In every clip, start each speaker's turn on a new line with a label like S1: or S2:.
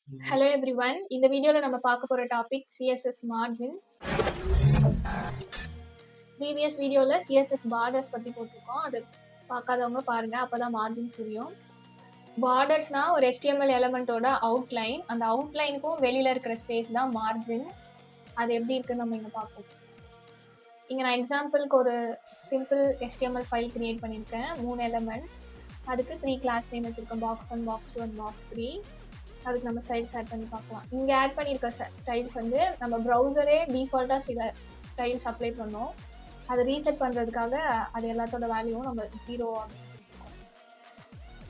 S1: Hello everyone. இந்த வீடியோல நம்ம பார்க்க போற டாபிக் CSS margin. ப்ரீவியஸ் வீடியோல CSS borders பத்தி போட்டிருக்கோம். அது பார்க்காதவங்க பாருங்க, அப்பதான் மார்ஜின்ஸ் புரியும். பார்டர்ஸ்னா ஒரு HTML எலிமெண்டோட அவுட்லைன். அந்த அவுட்லைனுக்கும் வெளியில இருக்கிற ஸ்பேஸ் தான் மார்ஜின். அது எப்படி இருக்குன்னு நம்ம இங்க பார்ப்போம். இங்க நான் எக்ஸாம்பிளுக்கு ஒரு சிம்பிள் HTML ஃபைல் கிரியேட் பண்ணியிருக்கேன். 3 எலிமெண்ட். அதுக்கு 3 கிளாஸ் நேம் வச்சிருக்கேன். box 1, box 2 and box 3. அதுக்கு நம்ம ஸ்டைல்ஸ் ஆட் பண்ணி பார்க்கலாம். இங்கே ஆட் பண்ணியிருக்க ஸ்டைல்ஸ் வந்து நம்ம ப்ரௌசரே டிஃபால்ட்டாக சில ஸ்டைல்ஸ் அப்ளை பண்ணோம். அதை ரீசெட் பண்ணுறதுக்காக அது எல்லாத்தோட வேல்யூவும் நம்ம 0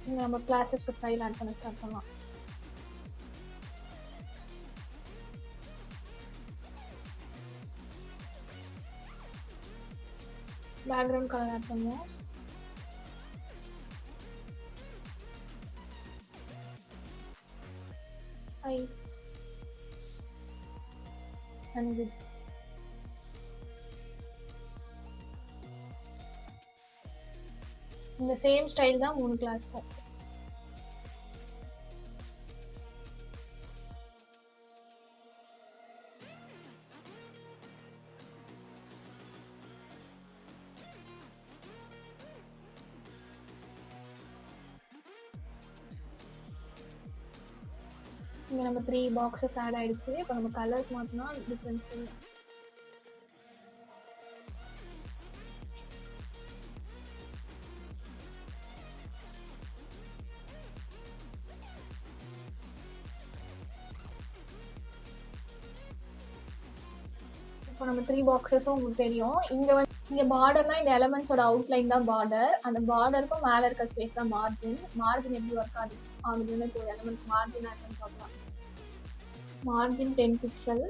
S1: இங்கே நம்ம கிளாஸஸ்க்கு ஸ்டைல் ஆட் பண்ண ஸ்டார்ட் பண்ணலாம். பேக்ரவுண்ட் கலர் ஆட் பண்ணுவோம். And width. இந்த சேம் ஸ்டைல் தான் 3 கிளாஸ்க்கும். இங்க நம்ம 3 பாக்ஸஸ் ஆட் ஆயிடுச்சு. இப்போ நம்ம கலர்ஸ் மாத்தினா டிஃபரன்ஸ் தெரியும். இப்போ நம்ம 3 பாக்ஸஸும் உங்களுக்கு தெரியும். இங்க பார்டர்னா இந்த எலிமெண்ட்ஸோட அவுட்லைன் தான் பார்டர். அந்த பார்டருக்கும் மேல இருக்க ஸ்பேஸ் தான் மார்ஜின். மார்ஜின் எப்படி ஒர்க் ஆகுதுன்னு இப்போ எலிமெண்ட் மார்ஜின் ஆட் பண்ணி பார்க்கலாம். Margin 10 pixel.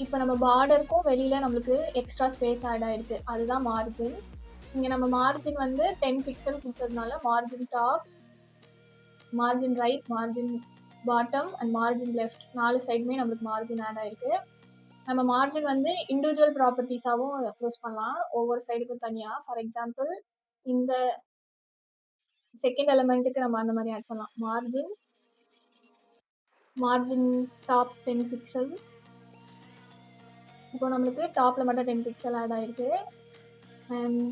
S1: இப்போ நம்ம பார்டருக்கும் வெளியில நம்மளுக்கு எக்ஸ்ட்ரா ஸ்பேஸ் ஆட் ஆயிருக்கு. அதுதான் மார்ஜின். இங்க நம்ம மார்ஜின் வந்து 10 பிக்சல் கொடுத்ததுனால margin top, margin right, margin bottom and margin left 4 சைடுமே நம்மளுக்கு மார்ஜின் ஆட் ஆயிருக்கு. நம்ம மார்ஜின் வந்து இண்டிவிஜுவல் ப்ராப்பர்ட்டிஸாவும் யூஸ் பண்ணலாம், ஒவ்வொரு சைடுக்கும் தனியா. ஃபார் எக்ஸாம்பிள் இந்த செகண்ட் எலிமெண்ட்டுக்கு நம்ம அந்த மாதிரி ஆட் பண்ணலாம். Margin top 10 pixel. இப்போ நம்மளுக்கு டாப்ல மட்டும் 10 பிக்சல் ஆட் ஆயிருக்கு. அண்ட்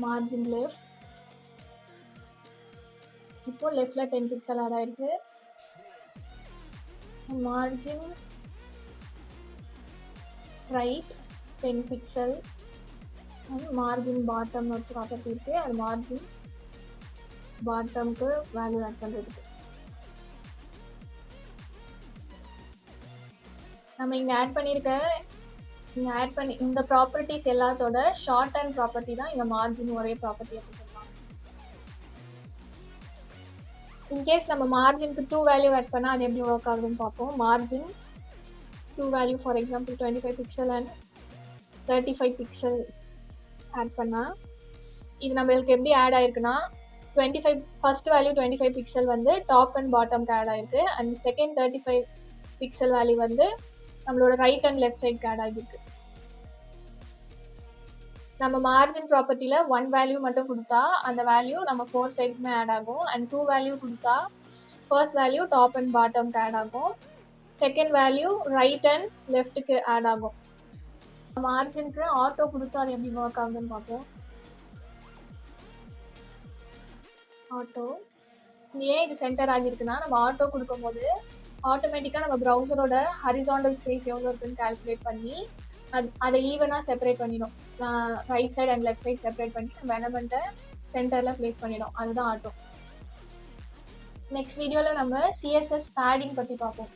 S1: மார்ஜின் லெஃப்ட், இப்போ லெஃப்ட்ல 10 பிக்சல் ஆட் ஆயிருக்கு. Margin right 10 pixel. And margin bottom ஒரு ப்ராப்பர்ட்டி இருக்கு, அது மார்ஜின் பாட்டம்க்கு வேல்யூ ஆட் பண்றதுக்கு. நம்ம இங்க ஆட் பண்ணிருக்க இந்த ப்ராப்பர்ட்டிஸ் எல்லாத்தோட ஷார்ட் அண்ட் ப்ராப்பர்ட்டி தான் இங்க மார்ஜின் ஒரே ப்ராப்பர்ட்டியை கொடுத்துருக்காங்க. இன்கேஸ் நம்ம மார்ஜினுக்கு 2 வேல்யூ ஆட் பண்ணா அது எப்படி ஒர்க் ஆகுதுன்னு பார்ப்போம். Margin 2 value for example 25 pixel and 35 pixel add பண்ணா இது நம்மளுக்கு எப்படி ஆட் ஆயிருக்குன்னா 25 ஃபர்ஸ்ட் வேல்யூ 25 பிக்சல் வந்து டாப் அண்ட் பாட்டம்க்கு ஆட் ஆயிருக்கு. அண்ட் செகண்ட் 35 பிக்சல் வேல்யூ வந்து நம்மளோட ரைட் அண்ட் லெஃப்ட் சைடுக்கு ஆட் ஆகிருக்கு. நம்ம மார்ஜின் ப்ராப்பர்ட்டியில் 1 வேல்யூ மட்டும் கொடுத்தா அந்த வேல்யூ நம்ம 4 சைடுக்குமே ஆட் ஆகும். அண்ட் 2 வேல்யூ கொடுத்தா ஃபர்ஸ்ட் வேல்யூ டாப் அண்ட் பாட்டம்க்கு ஆட் ஆகும், செகண்ட் வேல்யூ ரைட் அண்ட் லெஃப்ட்டுக்கு ஆட் ஆகும். மார்ஜினுக்கு ஆட்டோ கொடுத்தா அது எப்படி ஒர்க் ஆகுதுன்னு பார்ப்போம். ஆட்டோ ஏன் இது சென்டர் ஆகிருக்குன்னா நம்ம ஆட்டோ கொடுக்கும்போது ஆட்டோமேட்டிக்காக நம்ம ப்ரௌசரோட ஹரிசாண்டல் ஸ்பேஸ் எவ்வளோ இருக்குன்னு கால்குலேட் பண்ணி அதை ஈவனாக செப்பரேட் பண்ணிடும். Right side and left side separate பண்ணி நம்ம எலிமெண்ட்டை சென்டரில் ப்ளேஸ் பண்ணிடும். அதுதான் ஆட்டோ. நெக்ஸ்ட் வீடியோவில் நம்ம CSS பேடிங் பற்றி பார்ப்போம்.